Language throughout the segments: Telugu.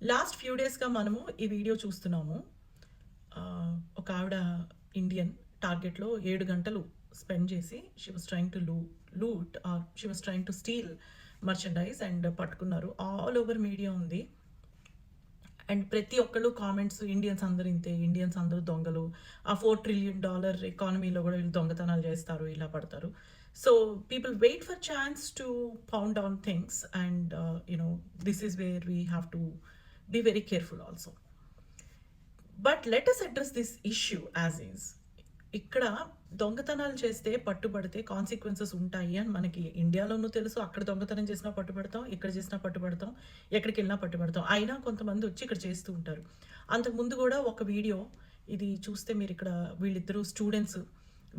లాస్ట్ ఫ్యూ డేస్గా మనము ఈ వీడియో చూస్తున్నాము. ఒక ఆవిడ ఇండియన్ టార్గెట్లో 7 గంటలు స్పెండ్ చేసి she was trying to loot or she was trying to steal merchandise and పట్టుకున్నారు. ఆల్ ఓవర్ మీడియా ఉంది. అండ్ ప్రతి ఒక్కళ్ళు కామెంట్స్, ఇండియన్స్ అందరూ ఇంతే, ఇండియన్స్ అందరూ దొంగలు, ఆ $4 ట్రిలియన్ ఎకానమీలో కూడా వీళ్ళు దొంగతనాలు చేస్తారు, ఇలా పడతారు. So people wait for chance to pound down things and this is where we have to be very careful also. But let us address this issue as is. ఇక్కడ దొంగతనాలు చేస్తే పట్టుబడితే కాన్సిక్వెన్సెస్ ఉంటాయి అని మనకి ఇండియాలోనూ తెలుసు. అక్కడ దొంగతనం చేసినా పట్టుబడతాం, ఇక్కడ చేసినా పట్టుబడతాం, ఎక్కడికి వెళ్ళినా పట్టుబడతాం. అయినా కొంతమంది వచ్చి ఇక్కడ చేస్తూ ఉంటారు. అంతకుముందు కూడా ఒక వీడియో ఇది చూస్తే మీరు ఇక్కడ వీళ్ళిద్దరూ స్టూడెంట్స్,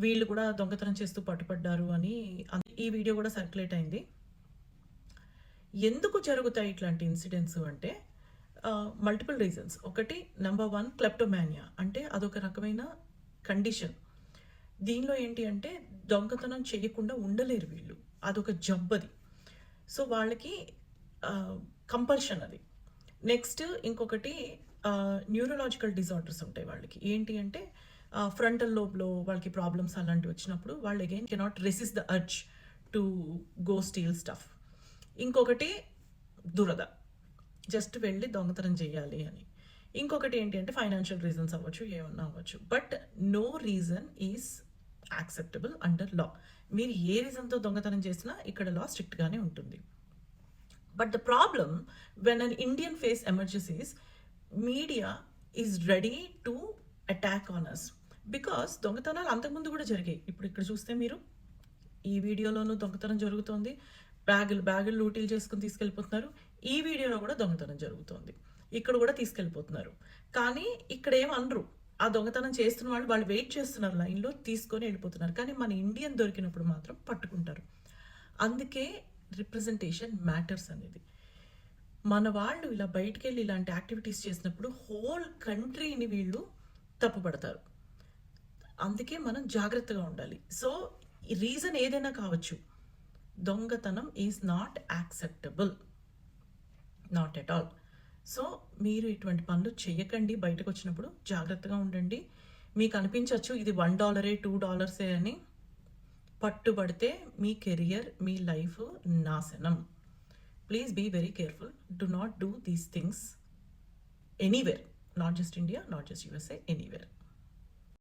వీళ్ళు కూడా దొంగతనం చేస్తూ పట్టుబడ్డారు అని ఈ వీడియో కూడా సర్క్యులేట్ అయింది. ఎందుకు జరుగుతాయి ఇట్లాంటి ఇన్సిడెంట్స్ అంటే మల్టిపుల్ రీజన్స్. ఒకటి, నెంబర్ 1 క్లెప్టోమానియా, అంటే అదొక రకమైన కండిషన్. దీనిలో ఏంటి అంటే దొంగతనం చేయకుండా ఉండలేరు వీళ్ళు, అదొక జబ్బది. సో వాళ్ళకి కంపల్షన్ అది. నెక్స్ట్ ఇంకొకటి న్యూరలాజికల్ డిజార్డర్స్ ఉంటాయి వాళ్ళకి. ఏంటి అంటే ఫ్రంటల్ లోబ్లో వాళ్ళకి ప్రాబ్లమ్స్ అలాంటివి వచ్చినప్పుడు వాళ్ళు again cannot resist the urge to go steel stuff. ఇంకొకటి దురద, జస్ట్ వెళ్ళి దొంగతనం చేయాలి అని. ఇంకొకటి ఏంటి అంటే ఫైనాన్షియల్ రీజన్స్ అవ్వచ్చు, ఏమన్నా అవ్వచ్చు. But no reason is acceptable under law. మీరు ఏ రీజన్తో దొంగతనం చేసినా ఇక్కడ లా స్ట్రిక్ట్గానే ఉంటుంది. But the problem when an Indian face emergencies, media is ready to attack on us. Because దొంగతనాలు అంతకుముందు కూడా జరిగాయి. ఇప్పుడు ఇక్కడ చూస్తే మీరు ఈ వీడియోలోనూ దొంగతనం జరుగుతోంది, బ్యాగులు లూటీలు చేసుకుని తీసుకెళ్ళిపోతున్నారు. ఈ వీడియోలో కూడా దొంగతనం జరుగుతోంది, ఇక్కడ కూడా తీసుకెళ్ళిపోతున్నారు. కానీ ఇక్కడ ఏమనరు, ఆ దొంగతనం చేస్తున్న వాళ్ళు వెయిట్ చేస్తున్నారు లైన్లో, తీసుకొని వెళ్ళిపోతున్నారు. కానీ మన ఇండియన్ దొరికినప్పుడు మాత్రం పట్టుకుంటారు. అందుకే రిప్రజెంటేషన్ మ్యాటర్స్ అనేది. మన వాళ్ళు ఇలా బయటికి వెళ్ళి ఇలాంటి యాక్టివిటీస్ చేసినప్పుడు హోల్ కంట్రీని వీళ్ళు తప్పుపడతారు. అందుకే మనం జాగ్రత్తగా ఉండాలి. సో రీజన్ ఏదైనా కావచ్చు, దొంగతనం is not acceptable, not at all. So మీరు ఇటువంటి పనులు చేయకండి. బయటకు వచ్చినప్పుడు జాగ్రత్తగా ఉండండి. మీకు అనిపించవచ్చు ఇది $1 $2 అని. పట్టుబడితే మీ కెరియర్, మీ లైఫ్ నాశనం. Please be very careful. Do not do these things anywhere, not just India, not just USA, anywhere.